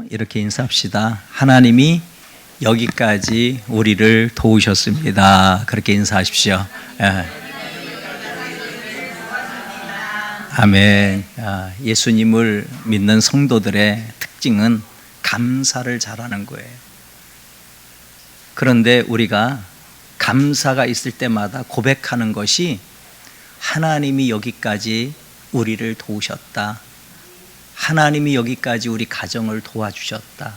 이렇게 인사합시다. 하나님이 여기까지 우리를 도우셨습니다. 그렇게 인사하십시오. 예. 아멘. 예수님을 믿는 성도들의 특징은 감사를 잘하는 거예요. 그런데 우리가 감사가 있을 때마다 고백하는 것이 하나님이 여기까지 우리를 도우셨다. 하나님이 여기까지 우리 가정을 도와주셨다.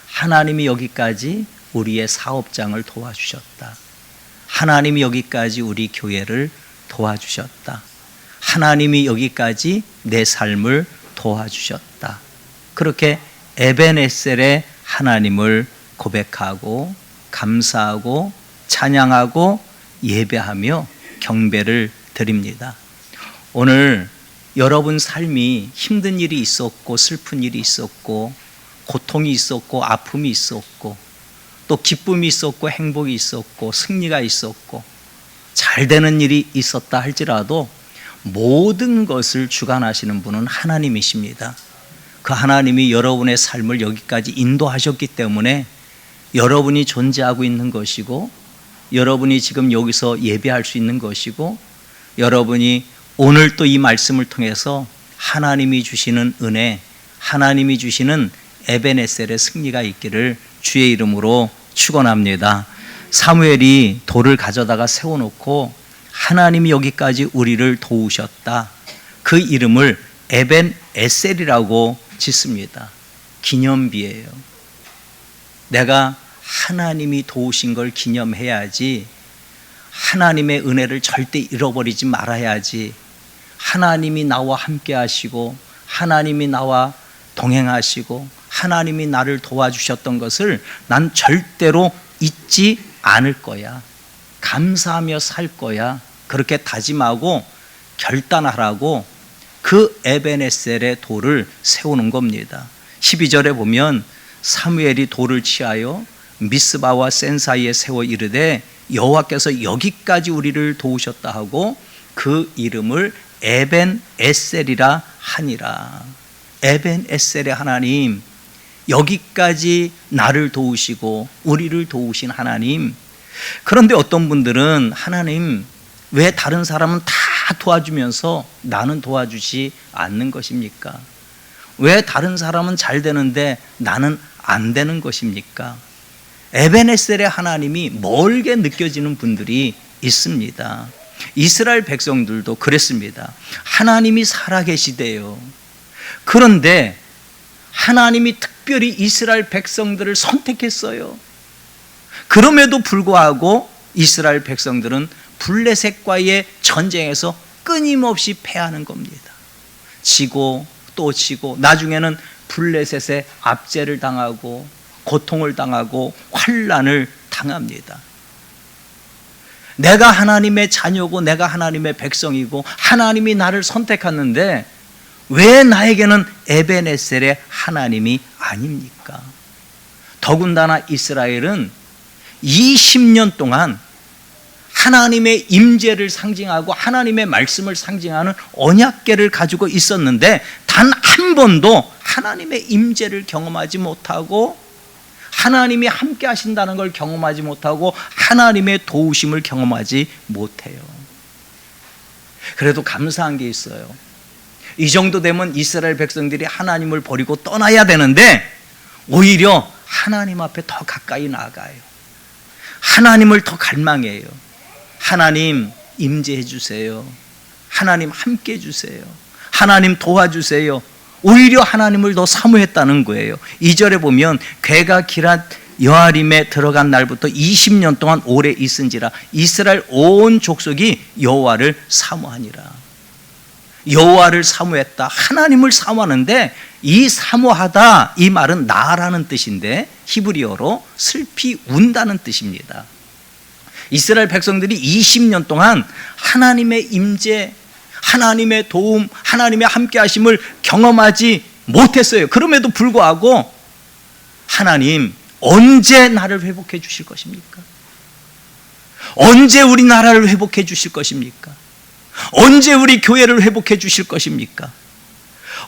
하나님이 여기까지 우리의 사업장을 도와주셨다. 하나님이 여기까지 우리 교회를 도와주셨다. 하나님이 여기까지 내 삶을 도와주셨다. 그렇게 에벤에셀의 하나님을 고백하고 감사하고 찬양하고 예배하며 경배를 드립니다. 오늘 여러분 삶이 힘든 일이 있었고 슬픈 일이 있었고 고통이 있었고 아픔이 있었고 또 기쁨이 있었고 행복이 있었고 승리가 있었고 잘 되는 일이 있었다 할지라도 모든 것을 주관하시는 분은 하나님이십니다. 그 하나님이 여러분의 삶을 여기까지 인도하셨기 때문에 여러분이 존재하고 있는 것이고 여러분이 지금 여기서 예배할 수 있는 것이고 여러분이 오늘 또 이 말씀을 통해서 하나님이 주시는 은혜, 하나님이 주시는 에벤에셀의 승리가 있기를 주의 이름으로 축원합니다. 사무엘이 돌을 가져다가 세워놓고 하나님이 여기까지 우리를 도우셨다. 그 이름을 에벤에셀이라고 짓습니다. 기념비예요. 내가 하나님이 도우신 걸 기념해야지 하나님의 은혜를 절대 잃어버리지 말아야지 하나님이 나와 함께 하시고 하나님이 나와 동행하시고 하나님이 나를 도와주셨던 것을 난 절대로 잊지 않을 거야. 감사하며 살 거야. 그렇게 다짐하고 결단하라고 그 에벤에셀의 돌을 세우는 겁니다. 12절에 보면 사무엘이 돌을 취하여 미스바와 센 사이에 세워 이르되 여호와께서 여기까지 우리를 도우셨다 하고 그 이름을 에벤에셀이라 하니라. 에벤에셀의 하나님, 여기까지 나를 도우시고 우리를 도우신 하나님. 그런데 어떤 분들은 하나님 왜 다른 사람은 다 도와주면서 나는 도와주지 않는 것입니까? 왜 다른 사람은 잘 되는데 나는 안 되는 것입니까? 에벤에셀의 하나님이 멀게 느껴지는 분들이 있습니다. 이스라엘 백성들도 그랬습니다. 하나님이 살아계시대요. 그런데 하나님이 특별히 이스라엘 백성들을 선택했어요. 그럼에도 불구하고 이스라엘 백성들은 블레셋과의 전쟁에서 끊임없이 패하는 겁니다. 지고 또 지고 나중에는 블레셋의 압제를 당하고 고통을 당하고 환난을 당합니다. 내가 하나님의 자녀고 내가 하나님의 백성이고 하나님이 나를 선택했는데 왜 나에게는 에벤에셀의 하나님이 아닙니까? 더군다나 이스라엘은 20년 동안 하나님의 임재를 상징하고 하나님의 말씀을 상징하는 언약궤를 가지고 있었는데 단 한 번도 하나님의 임재를 경험하지 못하고 하나님이 함께 하신다는 걸 경험하지 못하고 하나님의 도우심을 경험하지 못해요. 그래도 감사한 게 있어요. 이 정도 되면 이스라엘 백성들이 하나님을 버리고 떠나야 되는데 오히려 하나님 앞에 더 가까이 나아가요. 하나님을 더 갈망해요. 하나님 임재해 주세요. 하나님 함께 해 주세요. 하나님 도와주세요. 오히려 하나님을 더 사모했다는 거예요. 2절에 보면 괴가 기럇 여아림에 들어간 날부터 20년 동안 오래 있은지라 이스라엘 온 족속이 여호와를 사모하니라. 여호와를 사모했다. 하나님을 사모하는데 이 사모하다 이 말은 나라는 뜻인데 히브리어로 슬피 운다는 뜻입니다. 이스라엘 백성들이 20년 동안 하나님의 임재, 하나님의 도움, 하나님의 함께 하심을 경험하지 못했어요. 그럼에도 불구하고 하나님 언제 나를 회복해 주실 것입니까? 언제 우리 나라를 회복해 주실 것입니까? 언제 우리 교회를 회복해 주실 것입니까?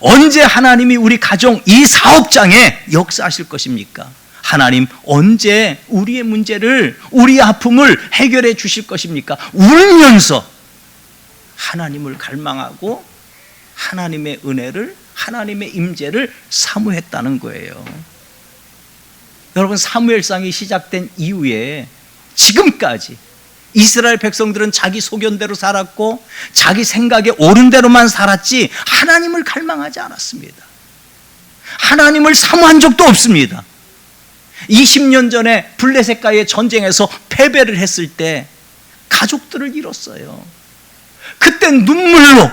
언제 하나님이 우리 가정 이 사업장에 역사하실 것입니까? 하나님 언제 우리의 문제를, 우리의 아픔을 해결해 주실 것입니까? 울면서 하나님을 갈망하고 하나님의 은혜를, 하나님의 임재를 사모했다는 거예요. 여러분, 사무엘상이 시작된 이후에 지금까지 이스라엘 백성들은 자기 소견대로 살았고 자기 생각에 옳은 대로만 살았지 하나님을 갈망하지 않았습니다. 하나님을 사모한 적도 없습니다. 20년 전에 블레셋과의 전쟁에서 패배를 했을 때 가족들을 잃었어요. 그때 눈물로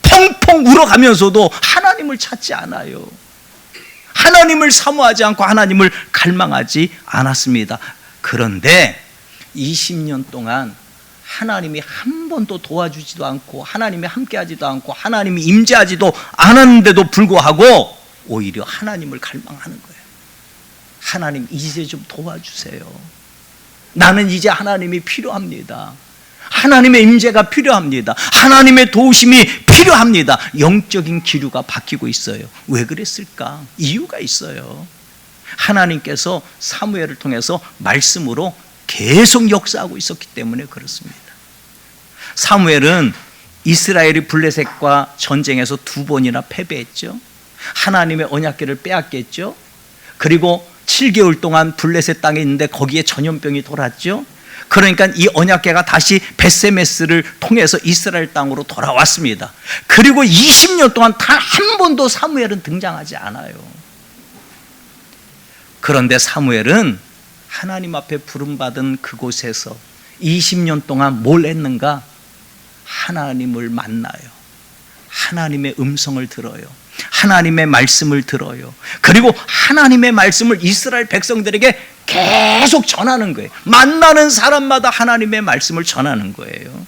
펑펑 울어가면서도 하나님을 찾지 않아요. 하나님을 사모하지 않고 하나님을 갈망하지 않았습니다. 그런데 20년 동안 하나님이 한 번도 도와주지도 않고 하나님이 함께하지도 않고 하나님이 임재하지도 않았는데도 불구하고 오히려 하나님을 갈망하는 거예요. 하나님 이제 좀 도와주세요. 나는 이제 하나님이 필요합니다. 하나님의 임재가 필요합니다. 하나님의 도우심이 필요합니다. 영적인 기류가 바뀌고 있어요. 왜 그랬을까? 이유가 있어요. 하나님께서 사무엘을 통해서 말씀으로 계속 역사하고 있었기 때문에 그렇습니다. 사무엘은 이스라엘이 블레셋과 전쟁에서 2번이나 패배했죠. 하나님의 언약궤를 빼앗겼죠. 그리고 7개월 동안 블레셋 땅에 있는데 거기에 전염병이 돌았죠. 그러니까 이 언약궤가 다시 벳세메스를 통해서 이스라엘 땅으로 돌아왔습니다. 그리고 20년 동안 단 한 번도 사무엘은 등장하지 않아요. 그런데 사무엘은 하나님 앞에 부름받은 그곳에서 20년 동안 뭘 했는가? 하나님을 만나요. 하나님의 음성을 들어요. 하나님의 말씀을 들어요. 그리고 하나님의 말씀을 이스라엘 백성들에게 계속 전하는 거예요. 만나는 사람마다 하나님의 말씀을 전하는 거예요.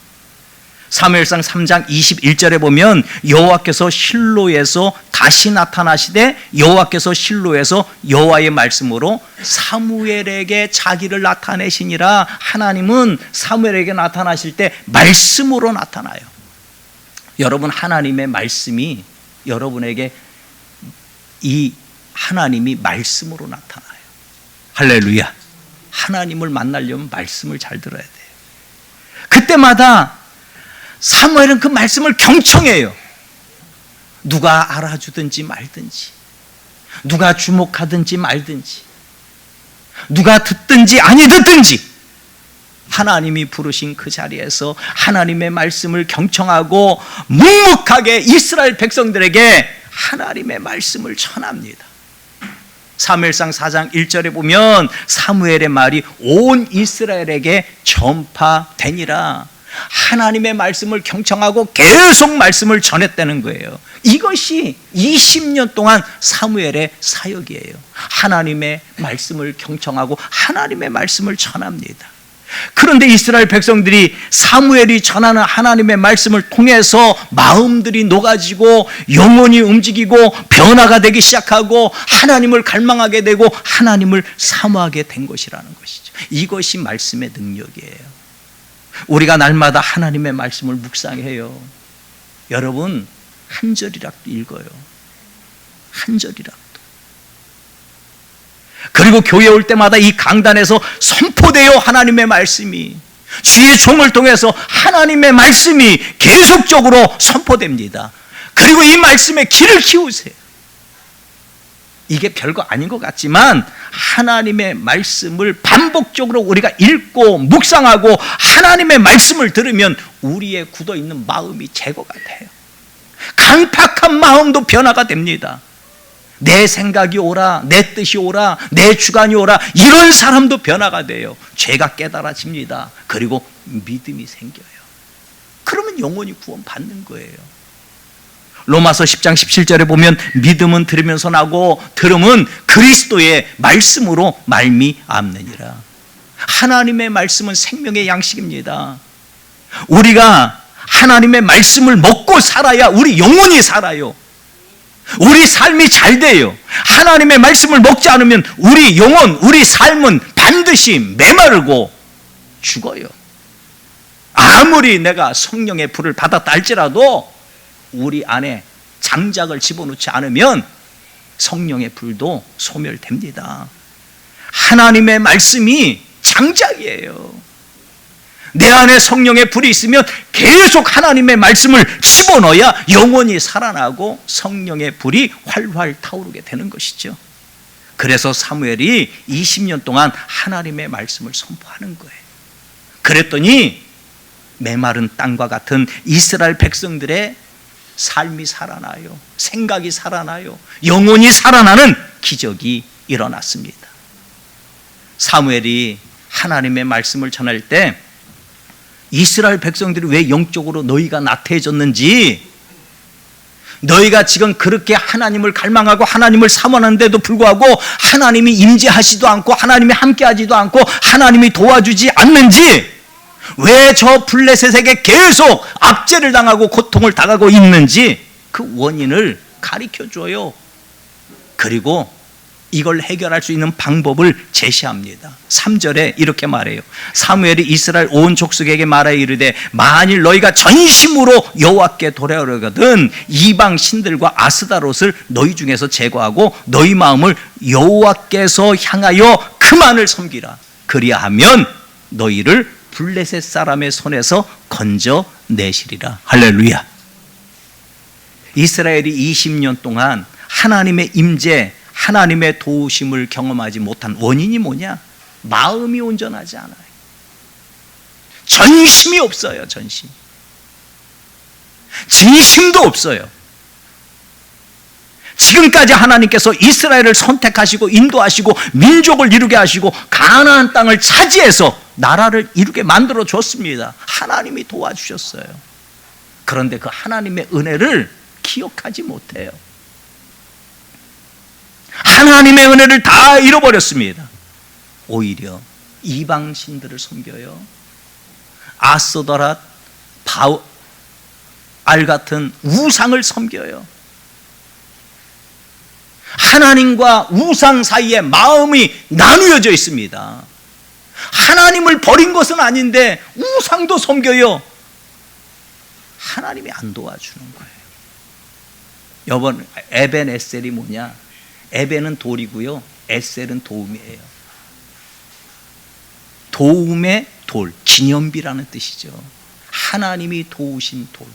사무엘상 3장 21절에 보면 여호와께서 실로에서 다시 나타나시되 여호와께서 실로에서 여호와의 말씀으로 사무엘에게 자기를 나타내시니라. 하나님은 사무엘에게 나타나실 때 말씀으로 나타나요. 여러분, 하나님의 말씀이 여러분에게 이 하나님이 말씀으로 나타나요. 할렐루야. 하나님을 만나려면 말씀을 잘 들어야 돼요. 그때마다 사무엘은 그 말씀을 경청해요. 누가 알아주든지 말든지, 누가 주목하든지 말든지, 누가 듣든지 아니 듣든지 하나님이 부르신 그 자리에서 하나님의 말씀을 경청하고 묵묵하게 이스라엘 백성들에게 하나님의 말씀을 전합니다. 사무엘상 4장 1절에 보면 사무엘의 말이 온 이스라엘에게 전파되니라. 하나님의 말씀을 경청하고 계속 말씀을 전했다는 거예요. 이것이 20년 동안 사무엘의 사역이에요. 하나님의 말씀을 경청하고 하나님의 말씀을 전합니다. 그런데 이스라엘 백성들이 사무엘이 전하는 하나님의 말씀을 통해서 마음들이 녹아지고 영혼이 움직이고 변화가 되기 시작하고 하나님을 갈망하게 되고 하나님을 사모하게 된 것이라는 것이죠. 이것이 말씀의 능력이에요. 우리가 날마다 하나님의 말씀을 묵상해요. 여러분, 한 절이라도 읽어요. 한 절이라도. 그리고 교회 올 때마다 이 강단에서 선포되어 하나님의 말씀이, 주의 종을 통해서 하나님의 말씀이 계속적으로 선포됩니다. 그리고 이 말씀에 귀를 키우세요. 이게 별거 아닌 것 같지만 하나님의 말씀을 반복적으로 우리가 읽고 묵상하고 하나님의 말씀을 들으면 우리의 굳어있는 마음이 제거가 돼요. 강팍한 마음도 변화가 됩니다. 내 생각이 오라, 내 뜻이 오라, 내 주관이 오라, 이런 사람도 변화가 돼요. 죄가 깨달아집니다. 그리고 믿음이 생겨요. 그러면 영원히 구원받는 거예요. 로마서 10장 17절에 보면 믿음은 들으면서 나고 들음은 그리스도의 말씀으로 말미암느니라. 하나님의 말씀은 생명의 양식입니다. 우리가 하나님의 말씀을 먹고 살아야 우리 영혼이 살아요. 우리 삶이 잘 돼요. 하나님의 말씀을 먹지 않으면 우리 영혼, 우리 삶은 반드시 메마르고 죽어요. 아무리 내가 성령의 불을 받았다 할지라도 우리 안에 장작을 집어넣지 않으면 성령의 불도 소멸됩니다. 하나님의 말씀이 장작이에요. 내 안에 성령의 불이 있으면 계속 하나님의 말씀을 집어넣어야 영혼이 살아나고 성령의 불이 활활 타오르게 되는 것이죠. 그래서 사무엘이 20년 동안 하나님의 말씀을 선포하는 거예요. 그랬더니 메마른 땅과 같은 이스라엘 백성들의 삶이 살아나요. 생각이 살아나요. 영혼이 살아나는 기적이 일어났습니다. 사무엘이 하나님의 말씀을 전할 때 이스라엘 백성들이 왜 영적으로 너희가 나태해졌는지, 너희가 지금 그렇게 하나님을 갈망하고 하나님을 사모하는데도 불구하고 하나님이 임재하지도 않고 하나님이 함께하지도 않고 하나님이 도와주지 않는지, 왜 저 블레셋에게 계속 압제를 당하고 고통을 당하고 있는지 그 원인을 가르쳐줘요. 그리고 이걸 해결할 수 있는 방법을 제시합니다. 3절에 이렇게 말해요. 사무엘이 이스라엘 온 족속에게 말하여 이르되 만일 너희가 전심으로 여호와께 돌아오려거든 이방 신들과 아스다롯을 너희 중에서 제거하고 너희 마음을 여호와께서 향하여 그만을 섬기라. 그리하면 너희를 블레셋 사람의 손에서 건져내시리라. 할렐루야. 이스라엘이 20년 동안 하나님의 임재, 하나님의 도우심을 경험하지 못한 원인이 뭐냐? 마음이 온전하지 않아요. 전심이 없어요. 전심. 진심도 없어요. 지금까지 하나님께서 이스라엘을 선택하시고 인도하시고 민족을 이루게 하시고 가나안 땅을 차지해서 나라를 이루게 만들어 줬습니다. 하나님이 도와주셨어요. 그런데 그 하나님의 은혜를 기억하지 못해요. 하나님의 은혜를 다 잃어버렸습니다. 오히려 이방 신들을 섬겨요. 아스도랏, 바알 같은 우상을 섬겨요. 하나님과 우상 사이에 마음이 나누어져 있습니다. 하나님을 버린 것은 아닌데 우상도 섬겨요. 하나님이 안 도와주는 거예요. 여러분, 에벤 에셀이 뭐냐? 에벤은 돌이고요, 에셀은 도움이에요. 도움의 돌, 기념비라는 뜻이죠. 하나님이 도우신 돌,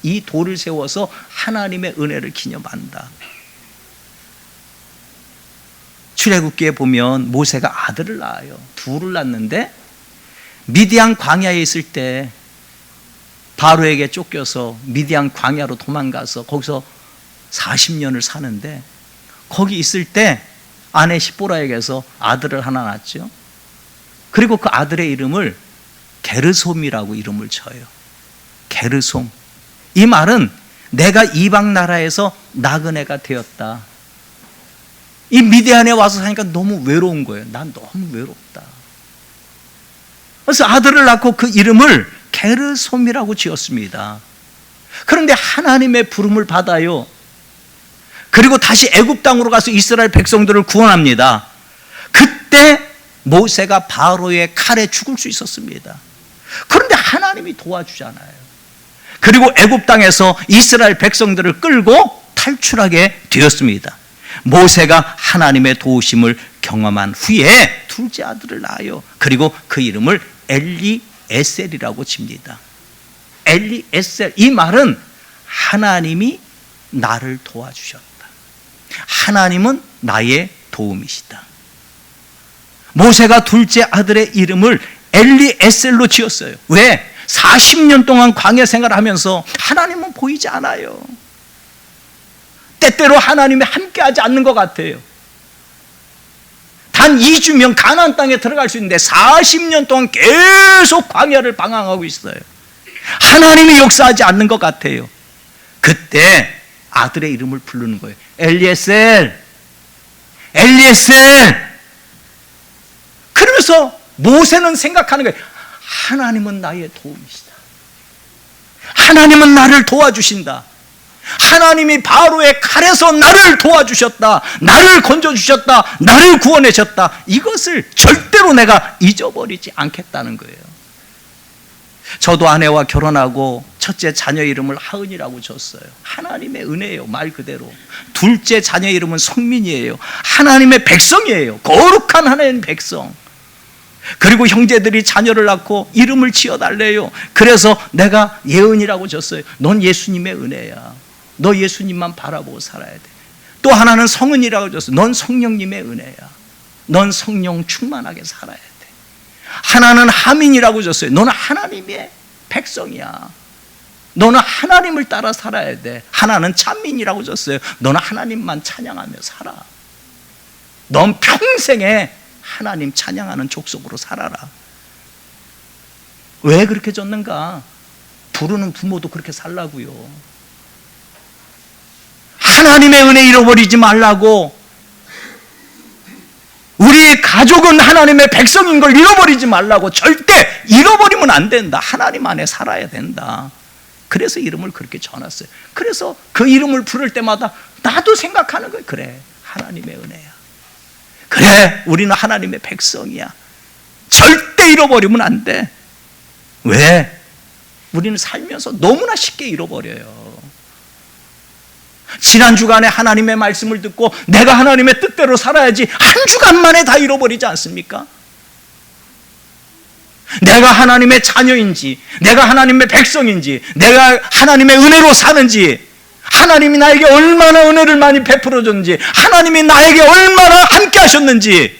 이 돌을 세워서 하나님의 은혜를 기념한다. 출애굽기에 보면 모세가 아들을 낳아요. 둘을 낳는데 미디안 광야에 있을 때 바로에게 쫓겨서 미디안 광야로 도망가서 거기서 40년을 사는데, 거기 있을 때 아내 시보라에게서 아들을 하나 낳았죠. 그리고 그 아들의 이름을 게르솜이라고 이름을 져요. 게르솜. 이 말은 내가 이방 나라에서 나그네가 되었다. 이 미디안에 와서 사니까 너무 외로운 거예요. 난 너무 외롭다. 그래서 아들을 낳고 그 이름을 게르솜이라고 지었습니다. 그런데 하나님의 부름을 받아요. 그리고 다시 애굽 땅으로 가서 이스라엘 백성들을 구원합니다. 그때 모세가 바로의 칼에 죽을 수 있었습니다. 그런데 하나님이 도와주잖아요. 그리고 애굽 땅에서 이스라엘 백성들을 끌고 탈출하게 되었습니다. 모세가 하나님의 도우심을 경험한 후에 둘째 아들을 낳아요. 그리고 그 이름을 엘리에셀이라고 집니다. 엘리에셀, 이 말은 하나님이 나를 도와주셨다. 하나님은 나의 도움이시다. 모세가 둘째 아들의 이름을 엘리에셀로 지었어요. 왜? 40년 동안 광야 생활을 하면서 하나님은 보이지 않아요. 때때로 하나님이 함께하지 않는 것 같아요. 단 2주면 가나안 땅에 들어갈 수 있는데 40년 동안 계속 광야를 방황하고 있어요. 하나님이 역사하지 않는 것 같아요. 그때 아들의 이름을 부르는 거예요. 엘리에셀, 엘리에셀. 그러면서 모세는 생각하는 거예요. 하나님은 나의 도움이시다. 하나님은 나를 도와주신다. 하나님이 바로의 칼에서 나를 도와주셨다. 나를 건져주셨다. 나를 구원하셨다. 이것을 절대로 내가 잊어버리지 않겠다는 거예요. 저도 아내와 결혼하고 첫째 자녀 이름을 하은이라고 줬어요. 하나님의 은혜예요, 말 그대로. 둘째 자녀 이름은 성민이에요. 하나님의 백성이에요. 거룩한 하나님의 백성. 그리고 형제들이 자녀를 낳고 이름을 지어달래요. 그래서 내가 예은이라고 줬어요. 넌 예수님의 은혜야. 너 예수님만 바라보고 살아야 돼. 또 하나는 성은이라고 줬어요. 넌 성령님의 은혜야. 넌 성령 충만하게 살아야 돼. 하나는 하민이라고 줬어요. 너는 하나님의 백성이야. 너는 하나님을 따라 살아야 돼. 하나는 찬민이라고 줬어요. 너는 하나님만 찬양하며 살아. 넌 평생에 하나님 찬양하는 족속으로 살아라. 왜 그렇게 줬는가? 부르는 부모도 그렇게 살라고요. 하나님의 은혜 잃어버리지 말라고. 우리의 가족은 하나님의 백성인 걸 잃어버리지 말라고. 절대 잃어버리면 안 된다. 하나님 안에 살아야 된다. 그래서 이름을 그렇게 전했어요. 그래서 그 이름을 부를 때마다 나도 생각하는 거예요. 그래, 하나님의 은혜야. 그래, 우리는 하나님의 백성이야. 절대 잃어버리면 안 돼. 왜? 우리는 살면서 너무나 쉽게 잃어버려요. 지난 주간에 하나님의 말씀을 듣고 내가 하나님의 뜻대로 살아야지 한 주간 만에 다 잃어버리지 않습니까? 내가 하나님의 자녀인지, 내가 하나님의 백성인지, 내가 하나님의 은혜로 사는지, 하나님이 나에게 얼마나 은혜를 많이 베풀어 줬는지, 하나님이 나에게 얼마나 함께 하셨는지,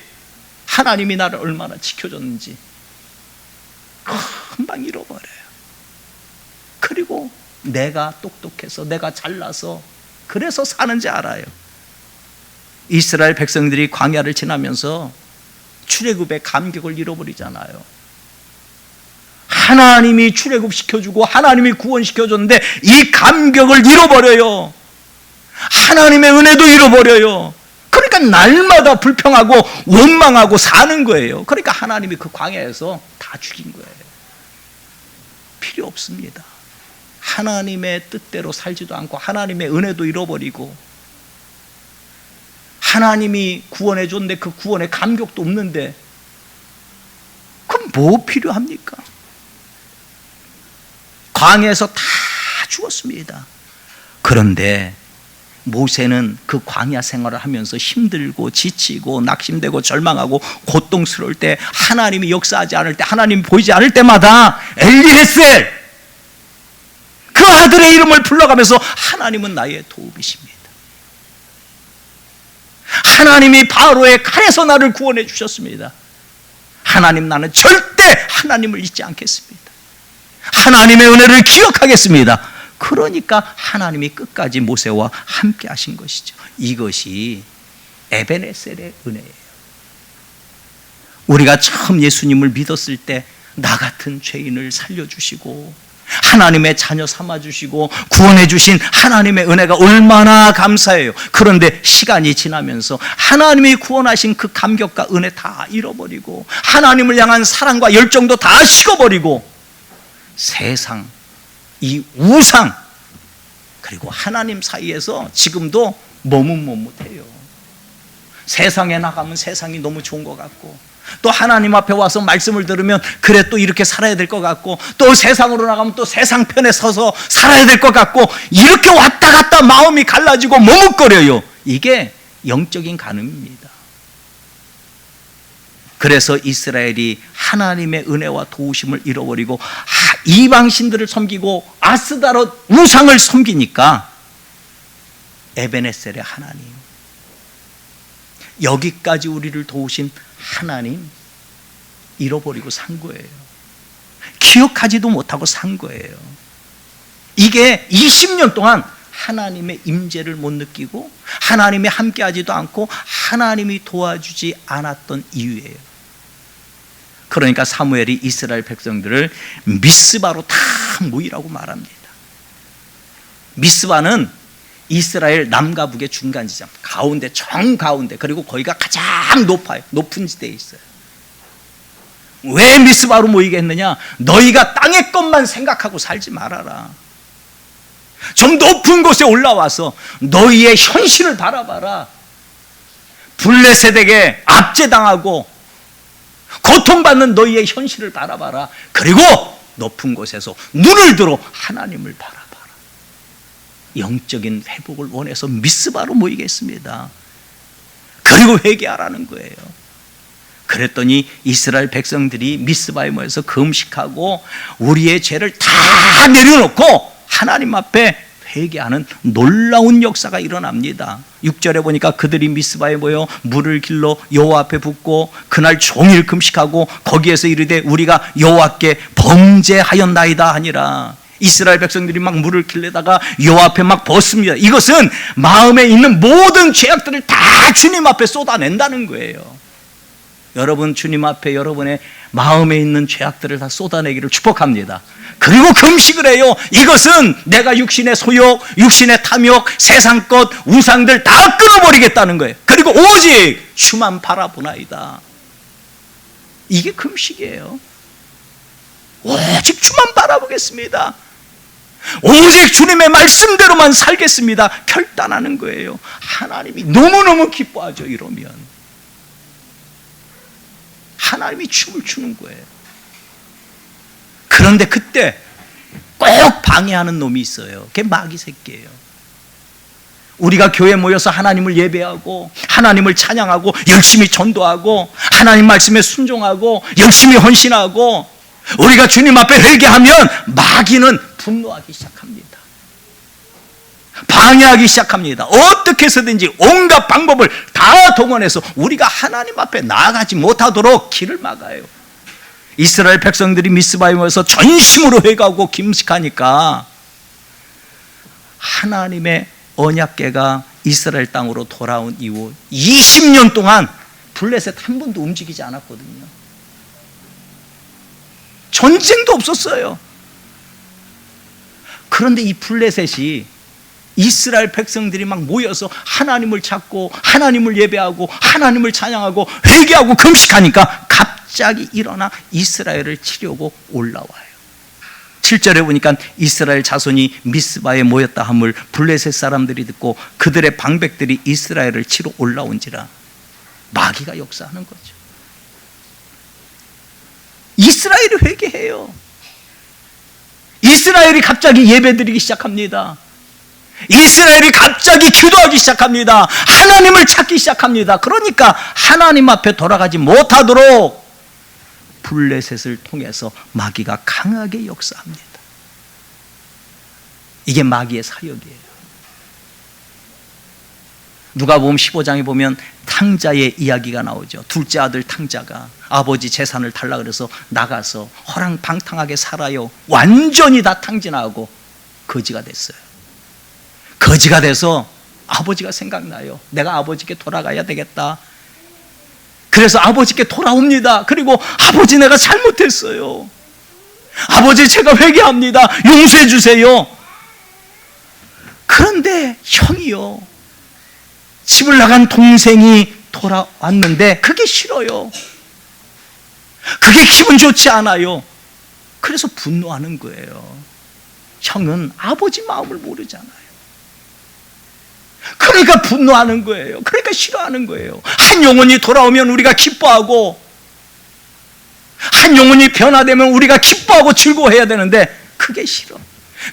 하나님이 나를 얼마나 지켜줬는지 금방 잃어버려요. 그리고 내가 똑똑해서, 내가 잘나서 그래서 사는지 알아요. 이스라엘 백성들이 광야를 지나면서 출애굽의 감격을 잃어버리잖아요. 하나님이 출애굽시켜주고 하나님이 구원시켜줬는데 이 감격을 잃어버려요. 하나님의 은혜도 잃어버려요. 그러니까 날마다 불평하고 원망하고 사는 거예요. 그러니까 하나님이 그 광야에서 다 죽인 거예요. 필요 없습니다. 하나님의 뜻대로 살지도 않고 하나님의 은혜도 잃어버리고, 하나님이 구원해 줬는데 그 구원에 감격도 없는데 그럼 뭐 필요합니까? 광야에서 다 죽었습니다. 그런데 모세는 그 광야 생활을 하면서 힘들고 지치고 낙심되고 절망하고 고통스러울 때, 하나님이 역사하지 않을 때, 하나님이 보이지 않을 때마다 엘리에셀 그 아들의 이름을 불러가면서 하나님은 나의 도움이십니다. 하나님이 바로의 칼에서 나를 구원해 주셨습니다. 하나님, 나는 절대 하나님을 잊지 않겠습니다. 하나님의 은혜를 기억하겠습니다. 그러니까 하나님이 끝까지 모세와 함께 하신 것이죠. 이것이 에베네셀의 은혜예요. 우리가 처음 예수님을 믿었을 때 나 같은 죄인을 살려주시고 하나님의 자녀 삼아주시고 구원해주신 하나님의 은혜가 얼마나 감사해요. 그런데 시간이 지나면서 하나님이 구원하신 그 감격과 은혜 다 잃어버리고 하나님을 향한 사랑과 열정도 다 식어버리고 세상, 이 우상, 그리고 하나님 사이에서 지금도 머뭇머뭇해요. 세상에 나가면 세상이 너무 좋은 것 같고, 또 하나님 앞에 와서 말씀을 들으면 그래 또 이렇게 살아야 될 것 같고, 또 세상으로 나가면 또 세상 편에 서서 살아야 될 것 같고, 이렇게 왔다 갔다 마음이 갈라지고 머뭇거려요. 이게 영적인 간음입니다. 그래서 이스라엘이 하나님의 은혜와 도우심을 잃어버리고 이방신들을 섬기고 아스다롯 우상을 섬기니까 에베네셀의 하나님, 여기까지 우리를 도우신 하나님 잃어버리고 산 거예요. 기억하지도 못하고 산 거예요. 이게 20년 동안 하나님의 임재를 못 느끼고 하나님이 함께하지도 않고 하나님이 도와주지 않았던 이유예요. 그러니까 사무엘이 이스라엘 백성들을 미스바로 다 모이라고 말합니다. 미스바는 이스라엘 남과 북의 중간 지점, 가운데, 정가운데, 그리고 거기가 가장 높아요. 높은 지대에 있어요. 왜 미스바로 모이게 했느냐? 너희가 땅의 것만 생각하고 살지 말아라. 좀 높은 곳에 올라와서 너희의 현실을 바라봐라. 블레셋에게 압제당하고 고통받는 너희의 현실을 바라봐라. 그리고 높은 곳에서 눈을 들어 하나님을 바라봐라. 영적인 회복을 원해서 미스바로 모이겠습니다. 그리고 회개하라는 거예요. 그랬더니 이스라엘 백성들이 미스바에 모여서 금식하고 우리의 죄를 다 내려놓고 하나님 앞에 회개하는 놀라운 역사가 일어납니다. 6절에 보니까 그들이 미스바에 모여 물을 길러 여호와 앞에 붓고 그날 종일 금식하고 거기에서 이르되 우리가 여호와께 범죄하였나이다 하니라. 이스라엘 백성들이 막 물을 길려다가 여호와 앞에 막 붓습니다. 이것은 마음에 있는 모든 죄악들을 다 주님 앞에 쏟아낸다는 거예요. 여러분, 주님 앞에 여러분의 마음에 있는 죄악들을 다 쏟아내기를 축복합니다. 그리고 금식을 해요. 이것은 내가 육신의 소욕, 육신의 탐욕, 세상 것, 우상들 다 끊어버리겠다는 거예요. 그리고 오직 주만 바라보나이다. 이게 금식이에요. 오직 주만 바라보겠습니다. 오직 주님의 말씀대로만 살겠습니다. 결단하는 거예요. 하나님이 너무너무 기뻐하죠. 이러면 하나님이 춤을 추는 거예요. 그런데 그때 꼭 방해하는 놈이 있어요. 그게 마귀 새끼예요. 우리가 교회에 모여서 하나님을 예배하고 하나님을 찬양하고 열심히 전도하고 하나님 말씀에 순종하고 열심히 헌신하고 우리가 주님 앞에 회개하면 마귀는 분노하기 시작합니다. 방해하기 시작합니다. 어떻게 해서든지 온갖 방법을 다 동원해서 우리가 하나님 앞에 나아가지 못하도록 길을 막아요. 이스라엘 백성들이 미스바에 모여서 전심으로 회개하고 금식하니까 하나님의 언약궤가 이스라엘 땅으로 돌아온 이후 20년 동안 블레셋 한 번도 움직이지 않았거든요. 전쟁도 없었어요. 그런데 이 블레셋이 이스라엘 백성들이 막 모여서 하나님을 찾고 하나님을 예배하고 하나님을 찬양하고 회개하고 금식하니까 갑자기 일어나 이스라엘을 치려고 올라와요. 7절에 보니까 이스라엘 자손이 미스바에 모였다 함을 블레셋 사람들이 듣고 그들의 방백들이 이스라엘을 치러 올라온지라. 마귀가 역사하는 거죠. 이스라엘이 회개해요. 이스라엘이 갑자기 예배드리기 시작합니다. 이스라엘이 갑자기 기도하기 시작합니다. 하나님을 찾기 시작합니다. 그러니까 하나님 앞에 돌아가지 못하도록 블레셋을 통해서 마귀가 강하게 역사합니다. 이게 마귀의 사역이에요. 누가복음 15장에 보면 탕자의 이야기가 나오죠. 둘째 아들 탕자가 아버지 재산을 달라 그래서 나가서 허랑방탕하게 살아요. 완전히 다 탕진하고 거지가 됐어요. 거지가 돼서 아버지가 생각나요. 내가 아버지께 돌아가야 되겠다. 그래서 아버지께 돌아옵니다. 그리고 아버지 내가 잘못했어요. 아버지 제가 회개합니다. 용서해 주세요. 그런데 형이요, 집을 나간 동생이 돌아왔는데 그게 싫어요. 그게 기분 좋지 않아요. 그래서 분노하는 거예요. 형은 아버지 마음을 모르잖아요. 그러니까 분노하는 거예요. 그러니까 싫어하는 거예요. 한 영혼이 돌아오면 우리가 기뻐하고 한 영혼이 변화되면 우리가 기뻐하고 즐거워해야 되는데 그게 싫어.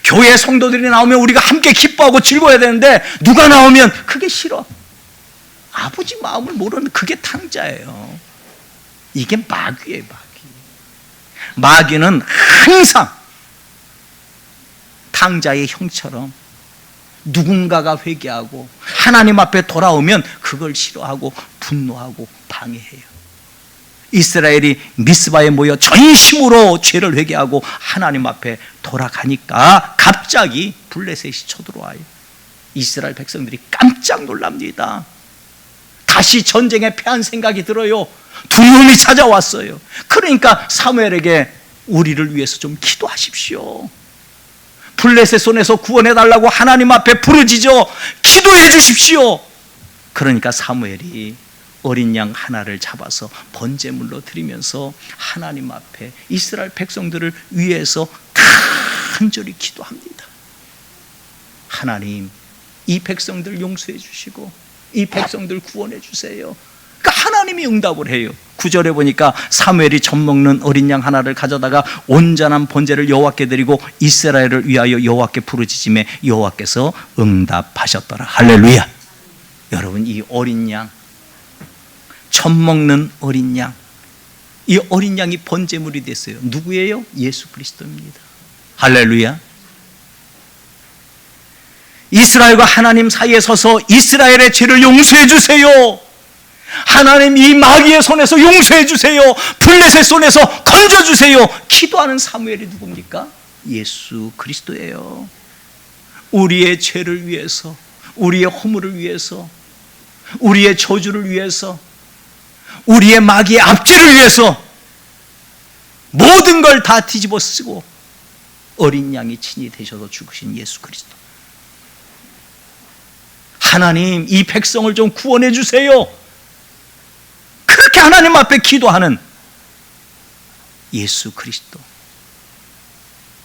교회 성도들이 나오면 우리가 함께 기뻐하고 즐거워해야 되는데 누가 나오면 그게 싫어. 아버지 마음을 모르는 그게 탕자예요. 이게 마귀예요. 마귀는 항상 탕자의 형처럼 누군가가 회개하고 하나님 앞에 돌아오면 그걸 싫어하고 분노하고 방해해요. 이스라엘이 미스바에 모여 전심으로 죄를 회개하고 하나님 앞에 돌아가니까 갑자기 블레셋이 쳐들어와요. 이스라엘 백성들이 깜짝 놀랍니다. 다시 전쟁에 패한 생각이 들어요. 두려움이 찾아왔어요. 그러니까 사무엘에게 우리를 위해서 좀 기도하십시오. 블레셋 손에서 구원해달라고 하나님 앞에 부르짖어 기도해 주십시오. 그러니까 사무엘이 어린 양 하나를 잡아서 번제물로 드리면서 하나님 앞에 이스라엘 백성들을 위해서 간절히 기도합니다. 하나님, 이 백성들 용서해 주시고 이 백성들 구원해 주세요. 그러니까 하나님이 응답을 해요. 9절에 보니까 사무엘이 젖 먹는 어린 양 하나를 가져다가 온전한 번제를 여호와께 드리고 이스라엘을 위하여 여호와께 부르짖음에 여호와께서 응답하셨더라. 할렐루야. 여러분, 이 어린 양, 젖 먹는 어린 양, 이 어린 양이 번제물이 됐어요. 누구예요? 예수 그리스도입니다. 할렐루야. 이스라엘과 하나님 사이에 서서 이스라엘의 죄를 용서해 주세요. 하나님, 이 마귀의 손에서 용서해 주세요. 블레셋 손에서 건져 주세요. 기도하는 사무엘이 누굽니까? 예수 그리스도예요. 우리의 죄를 위해서, 우리의 허물을 위해서, 우리의 저주를 위해서, 우리의 마귀의 압제를 위해서 모든 걸 다 뒤집어 쓰고 어린 양이 친히 되셔서 죽으신 예수 그리스도. 하나님, 이 백성을 좀 구원해 주세요. 그렇게 하나님 앞에 기도하는 예수 그리스도,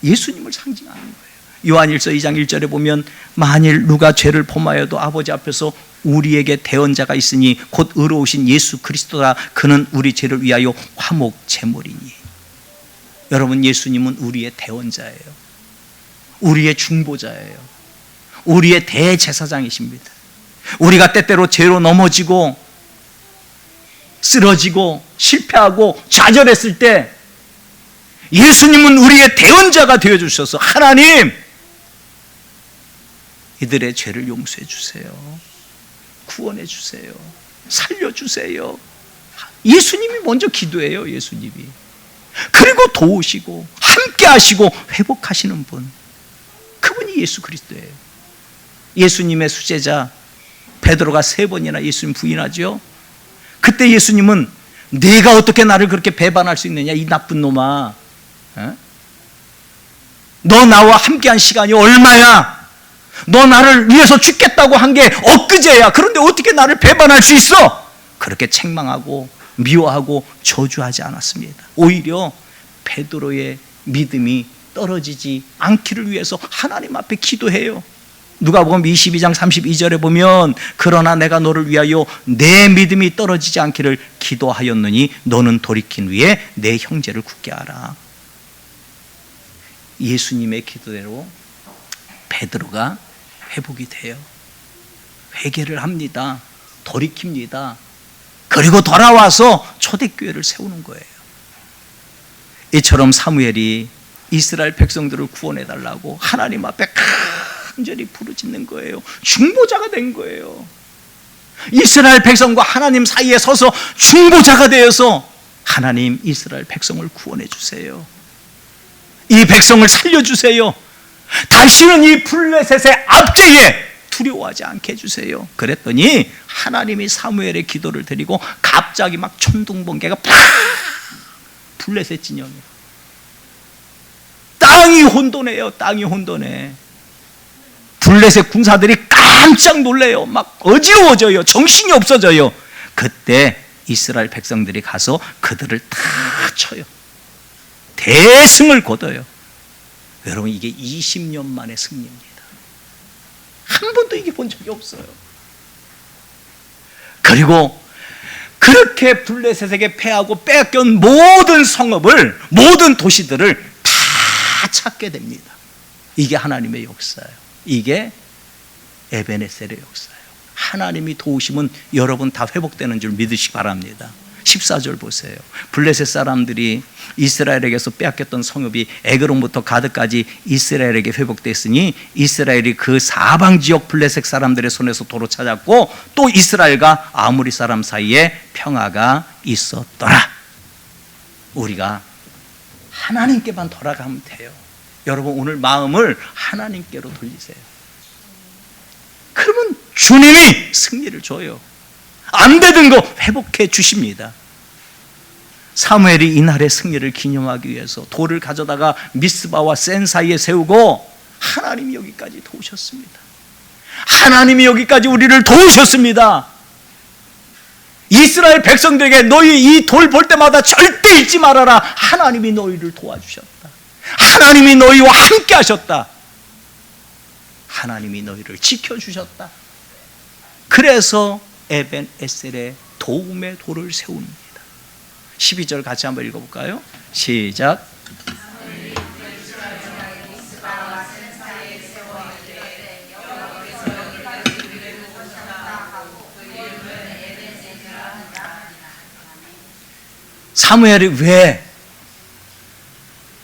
예수님을 상징하는 거예요. 요한일서 2장 1절에 보면 만일 누가 죄를 범하여도 아버지 앞에서 우리에게 대언자가 있으니 곧 의로우신 예수 그리스도라. 그는 우리 죄를 위하여 화목 제물이니. 여러분, 예수님은 우리의 대언자예요. 우리의 중보자예요. 우리의 대제사장이십니다. 우리가 때때로 죄로 넘어지고 쓰러지고 실패하고 좌절했을 때 예수님은 우리의 대언자가 되어주셔서 하나님, 이들의 죄를 용서해 주세요. 구원해 주세요. 살려주세요. 예수님이 먼저 기도해요. 예수님이. 그리고 도우시고 함께 하시고 회복하시는 분, 그분이 예수 그리스도예요. 예수님의 수제자 베드로가 3번이나 예수님 부인하죠. 그때 예수님은 네가 어떻게 나를 그렇게 배반할 수 있느냐, 이 나쁜 놈아. 너 나와 함께한 시간이 얼마야? 너 나를 위해서 죽겠다고 한 게 엊그제야. 그런데 어떻게 나를 배반할 수 있어? 그렇게 책망하고 미워하고 저주하지 않았습니다. 오히려 베드로의 믿음이 떨어지지 않기를 위해서 하나님 앞에 기도해요. 누가복음 22장 32절에 보면 그러나 내가 너를 위하여 내 믿음이 떨어지지 않기를 기도하였느니 너는 돌이킨 후에 내 형제를 굳게 하라. 예수님의 기도대로 베드로가 회복이 돼요. 회개를 합니다. 돌이킵니다. 그리고 돌아와서 초대교회를 세우는 거예요. 이처럼 사무엘이 이스라엘 백성들을 구원해달라고 하나님 앞에 간절히 부르짖는 거예요. 중보자가 된 거예요. 이스라엘 백성과 하나님 사이에 서서 중보자가 되어서 하나님, 이스라엘 백성을 구원해 주세요. 이 백성을 살려주세요. 다시는 이 블레셋의 압제에 두려워하지 않게 해주세요. 그랬더니 하나님이 사무엘의 기도를 드리고 갑자기 막 천둥번개가 팍, 블레셋 진영에 땅이 혼돈해요. 땅이 혼돈해. 블레셋 군사들이 깜짝 놀래요. 막 어지러워져요. 정신이 없어져요. 그때 이스라엘 백성들이 가서 그들을 다 쳐요. 대승을 거둬요. 여러분, 이게 20년 만의 승리입니다. 한 번도 이겨본 적이 없어요. 그리고 그렇게 블레셋에게 패하고 빼앗긴 모든 성읍을, 모든 도시들을 다 찾게 됩니다. 이게 하나님의 역사예요. 이게 에베네셀의 역사예요. 하나님이 도우시면 여러분 다 회복되는 줄 믿으시기 바랍니다. 14절 보세요. 블레셋 사람들이 이스라엘에게서 빼앗겼던 성읍이 에그론부터 가드까지 이스라엘에게 회복됐으니 이스라엘이 그 사방 지역 블레셋 사람들의 손에서 도로 찾았고 또 이스라엘과 아모리 사람 사이에 평화가 있었더라. 우리가 하나님께만 돌아가면 돼요. 여러분, 오늘 마음을 하나님께로 돌리세요. 그러면 주님이 승리를 줘요. 안 되던 거 회복해 주십니다. 사무엘이 이날의 승리를 기념하기 위해서 돌을 가져다가 미스바와 센 사이에 세우고 하나님이 여기까지 도우셨습니다. 하나님이 여기까지 우리를 도우셨습니다. 이스라엘 백성들에게 너희 이 돌 볼 때마다 절대 잊지 말아라. 하나님이 너희를 도와주셨다. 하나님이 너희와 함께 하셨다. 하나님이 너희를 지켜주셨다. 그래서 에벤에셀의 도움의 돌을 세웁니다. 12절 같이 한번 읽어볼까요? 시작. 사무엘이 왜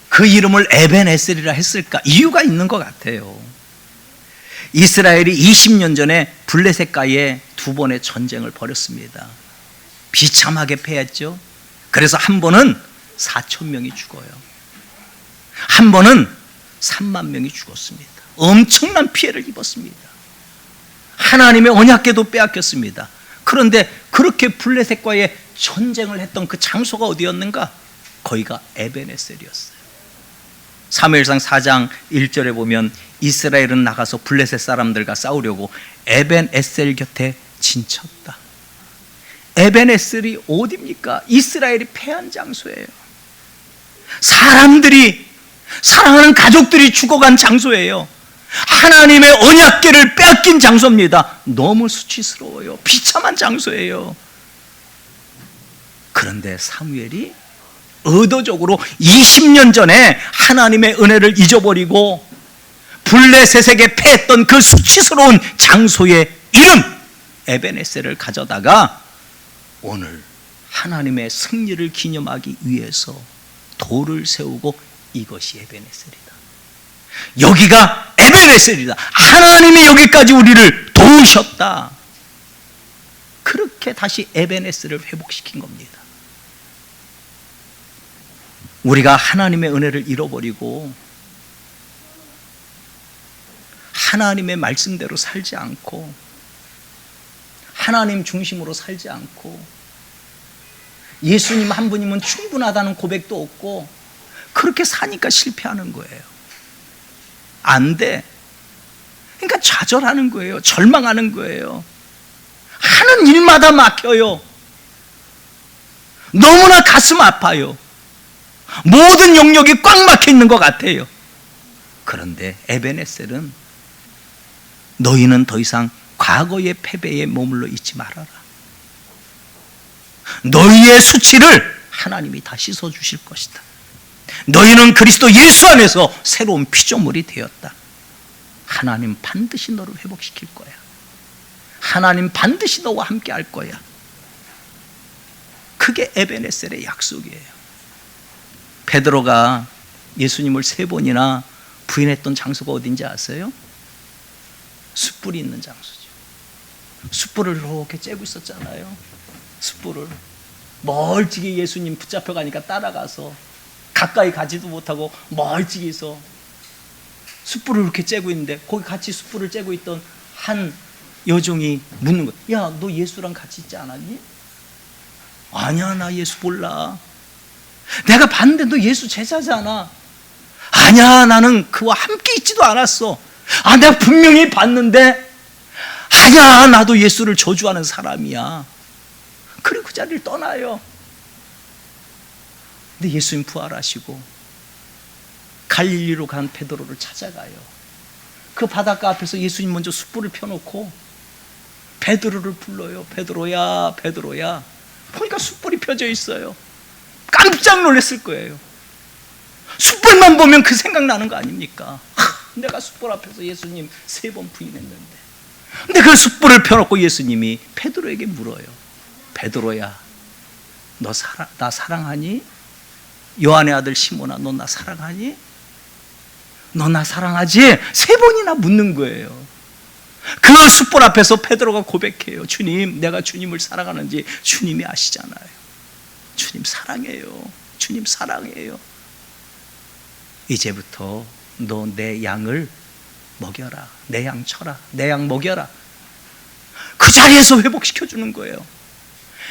그 이름을 에벤에셀이라 했을까? 이유가 있는 것 같아요. 이스라엘이 20년 전에 블레셋과의 두 번의 전쟁을 벌였습니다. 비참하게 패했죠. 그래서 한 번은 4천 명이 죽어요. 한 번은 3만 명이 죽었습니다. 엄청난 피해를 입었습니다. 하나님의 언약궤도 빼앗겼습니다. 그런데 그렇게 블레셋과의 전쟁을 했던 그 장소가 어디였는가? 거기가 에벤에셀이었어요. 사무엘상 4장 1절에 보면 이스라엘은 나가서 블레셋 사람들과 싸우려고 에벤에셀 곁에 진쳤다. 에벤에셀이 어디입니까? 이스라엘이 패한 장소예요. 사람들이, 사랑하는 가족들이 죽어간 장소예요. 하나님의 언약궤를 빼앗긴 장소입니다. 너무 수치스러워요. 비참한 장소예요. 그런데 사무엘이 의도적으로 20년 전에 하나님의 은혜를 잊어버리고 블레셋에게 패했던 그 수치스러운 장소의 이름 에벤에셀을 가져다가 오늘 하나님의 승리를 기념하기 위해서 돌을 세우고 이것이 에벤에셀이다. 여기가 에벤에셀이다. 하나님이 여기까지 우리를 도우셨다. 그렇게 다시 에벤에셀을 회복시킨 겁니다. 우리가 하나님의 은혜를 잃어버리고 하나님의 말씀대로 살지 않고 하나님 중심으로 살지 않고 예수님 한 분이면 충분하다는 고백도 없고 그렇게 사니까 실패하는 거예요. 안 돼. 그러니까 좌절하는 거예요. 절망하는 거예요. 하는 일마다 막혀요. 너무나 가슴 아파요. 모든 영역이 꽉 막혀 있는 것 같아요. 그런데 에벤에셀은 너희는 더 이상 과거의 패배에 머물러 있지 말아라. 너희의 수치를 하나님이 다 씻어주실 것이다. 너희는 그리스도 예수 안에서 새로운 피조물이 되었다. 하나님 반드시 너를 회복시킬 거야. 하나님 반드시 너와 함께 할 거야. 그게 에벤에셀의 약속이에요. 베드로가 예수님을 3번이나 부인했던 장소가 어딘지 아세요? 숯불이 있는 장소죠. 숯불을 이렇게 쬐고 있었잖아요. 숯불을 멀찍이 예수님 붙잡혀 가니까 따라가서 가까이 가지도 못하고 멀찍이서 숯불을 이렇게 쬐고 있는데 거기 같이 숯불을 쬐고 있던 한 여종이 묻는 거야. 야, 너 예수랑 같이 있지 않았니? 아니야, 나 예수 몰라. 내가 봤는데 너 예수 제자잖아. 아니야, 나는 그와 함께 있지도 않았어. 아, 내가 분명히 봤는데 아니야, 나도 예수를 저주하는 사람이야. 그리고 그 자리를 떠나요. 근데 예수님 부활하시고 갈릴리로 간 베드로를 찾아가요. 그 바닷가 앞에서 예수님 먼저 숯불을 펴놓고 베드로를 불러요. 베드로야, 베드로야. 보니까 숯불이 펴져 있어요. 깜짝 놀랐을 거예요. 숯불만 보면 그 생각나는 거 아닙니까? 내가 숯불 앞에서 예수님 3번 부인했는데. 근데 그 숯불을 펴놓고 예수님이 베드로에게 물어요. 베드로야, 나 사랑하니? 요한의 아들 시몬아, 너 나 사랑하니? 너 나 사랑하지? 3번이나 묻는 거예요. 그 숯불 앞에서 베드로가 고백해요. 주님, 내가 주님을 사랑하는지 주님이 아시잖아요. 주님 사랑해요. 주님 사랑해요. 이제부터 너 내 양을 먹여라. 내 양 쳐라. 내 양 먹여라. 그 자리에서 회복시켜 주는 거예요.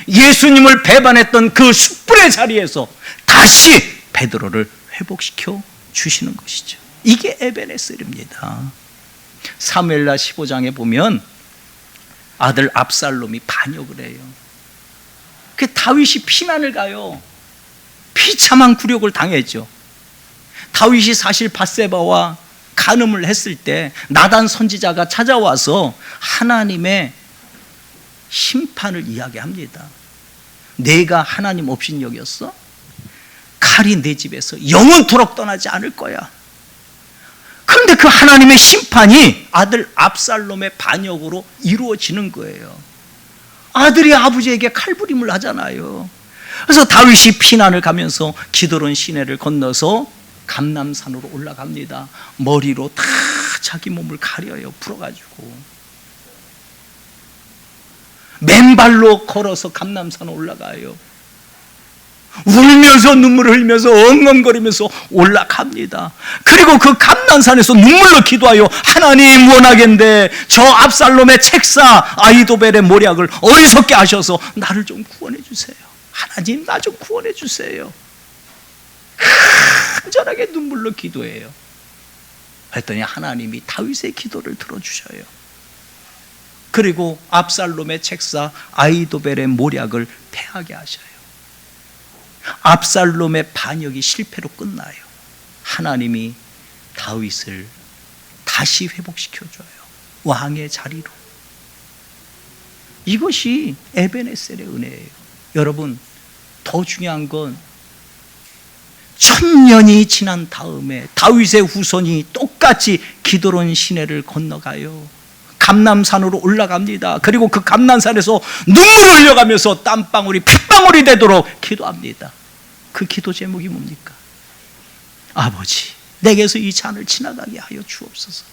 예수님을 배반했던 그 숯불의 자리에서 다시 베드로를 회복시켜 주시는 것이죠. 이게 에벤에셀입니다. 사무엘하 15장에 보면 아들 압살롬이 반역을 해요. 그 다윗이 피난을 가요. 비참한 굴욕을 당했죠. 다윗이 사실 밧세바와 간음을 했을 때 나단 선지자가 찾아와서 하나님의 심판을 이야기합니다. 내가 하나님 업신여겼어? 칼이 내 집에서 영원토록 떠나지 않을 거야. 그런데 그 하나님의 심판이 아들 압살롬의 반역으로 이루어지는 거예요. 아들이 아버지에게 칼부림을 하잖아요. 그래서 다윗이 피난을 가면서 기드론 시내를 건너서 감람산으로 올라갑니다. 머리로 다 자기 몸을 가려요. 풀어가지고 맨발로 걸어서 감람산에 올라가요. 울면서 눈물을 흘리면서 엉엉거리면서 올라갑니다. 그리고 그 감난산에서 눈물로 기도하여 하나님 원하겠는데 저 압살롬의 책사 아히도벨의 모략을 어리석게 하셔서 나를 좀 구원해 주세요. 하나님 나 좀 구원해 주세요. 간절하게 눈물로 기도해요. 했더니 하나님이 다윗의 기도를 들어주셔요. 그리고 압살롬의 책사 아히도벨의 모략을 패하게 하셔요. 압살롬의 반역이 실패로 끝나요. 하나님이 다윗을 다시 회복시켜줘요. 왕의 자리로. 이것이 에벤에셀의 은혜예요. 여러분, 더 중요한 건 1000년이 지난 다음에 다윗의 후손이 똑같이 기드론 시내를 건너가요. 감람산으로 올라갑니다. 그리고 그 감람산에서 눈물을 흘려가면서 땀방울이 핏방울이 되도록 기도합니다. 그 기도 제목이 뭡니까? 아버지, 내게서 이 잔을 지나가게 하여 주옵소서.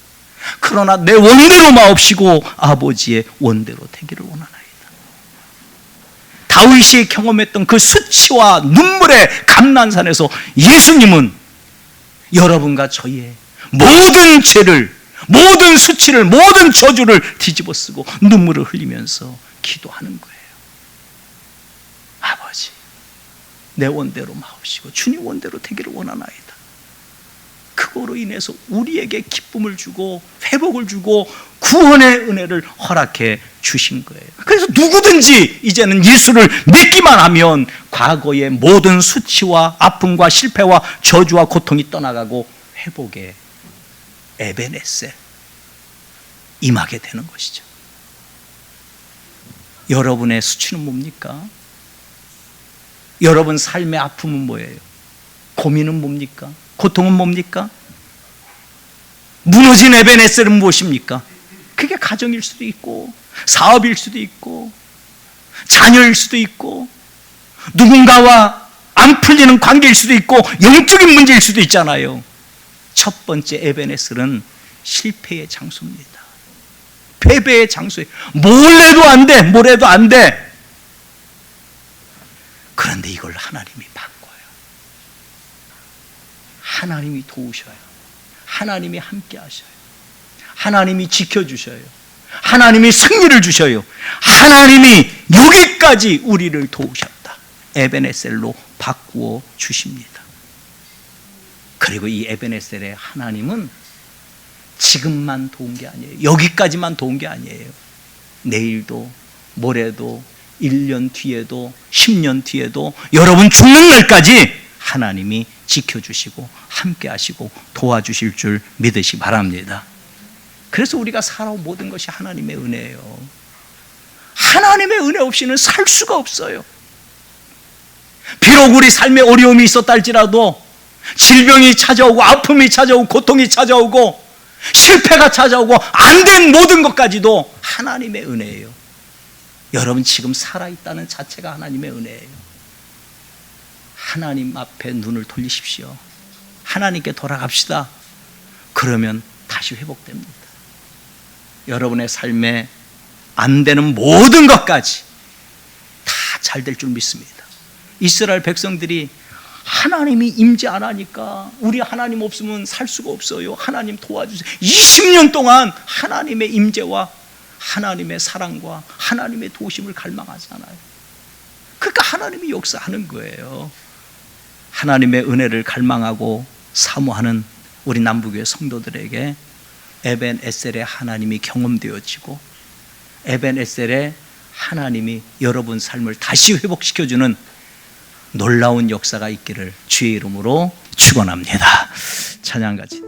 그러나 내 원대로 마옵시고 아버지의 원대로 되기를 원하나이다. 다윗이 경험했던 그 수치와 눈물의 감난산에서 예수님은 여러분과 저희의 모든 죄를, 모든 수치를, 모든 저주를 뒤집어 쓰고 눈물을 흘리면서 기도하는 거예요. 아버지, 내 원대로 마옵시고 주님 원대로 되기를 원하나이다. 그거로 인해서 우리에게 기쁨을 주고 회복을 주고 구원의 은혜를 허락해 주신 거예요. 그래서 누구든지 이제는 예수를 믿기만 하면 과거의 모든 수치와 아픔과 실패와 저주와 고통이 떠나가고 회복의 에벤에셀 임하게 되는 것이죠. 여러분의 수치는 뭡니까? 여러분 삶의 아픔은 뭐예요? 고민은 뭡니까? 고통은 뭡니까? 무너진 에벤에셀은 무엇입니까? 그게 가정일 수도 있고 사업일 수도 있고 자녀일 수도 있고 누군가와 안 풀리는 관계일 수도 있고 영적인 문제일 수도 있잖아요. 첫 번째 에벤에셀은 실패의 장소입니다. 패배의 장소예요. 뭘 해도 안 돼, 뭘 해도 안 돼. 그런데 이걸 하나님이 바꿔요. 하나님이 도우셔요. 하나님이 함께 하셔요. 하나님이 지켜주셔요. 하나님이 승리를 주셔요. 하나님이 여기까지 우리를 도우셨다. 에벤에셀로 바꾸어 주십니다. 그리고 이 에벤에셀의 하나님은 지금만 도운 게 아니에요. 여기까지만 도운 게 아니에요. 내일도 모레도 1년 뒤에도 10년 뒤에도 여러분 죽는 날까지 하나님이 지켜주시고 함께 하시고 도와주실 줄 믿으시 바랍니다. 그래서 우리가 살아온 모든 것이 하나님의 은혜예요. 하나님의 은혜 없이는 살 수가 없어요. 비록 우리 삶에 어려움이 있었다 할지라도 질병이 찾아오고 아픔이 찾아오고 고통이 찾아오고 실패가 찾아오고 안 된 모든 것까지도 하나님의 은혜예요. 여러분 지금 살아있다는 자체가 하나님의 은혜예요. 하나님 앞에 눈을 돌리십시오. 하나님께 돌아갑시다. 그러면 다시 회복됩니다. 여러분의 삶에 안 되는 모든 것까지 다 잘 될 줄 믿습니다. 이스라엘 백성들이 하나님이 임재 안 하니까 우리 하나님 없으면 살 수가 없어요. 하나님 도와주세요. 20년 동안 하나님의 임재와 하나님의 사랑과 하나님의 도우심을 갈망하잖아요. 그러니까 하나님이 역사하는 거예요. 하나님의 은혜를 갈망하고 사모하는 우리 남부교회 성도들에게 에벤에셀의 하나님이 경험되어지고 에벤에셀의 하나님이 여러분 삶을 다시 회복시켜주는 놀라운 역사가 있기를 주의 이름으로 축원합니다. 찬양같이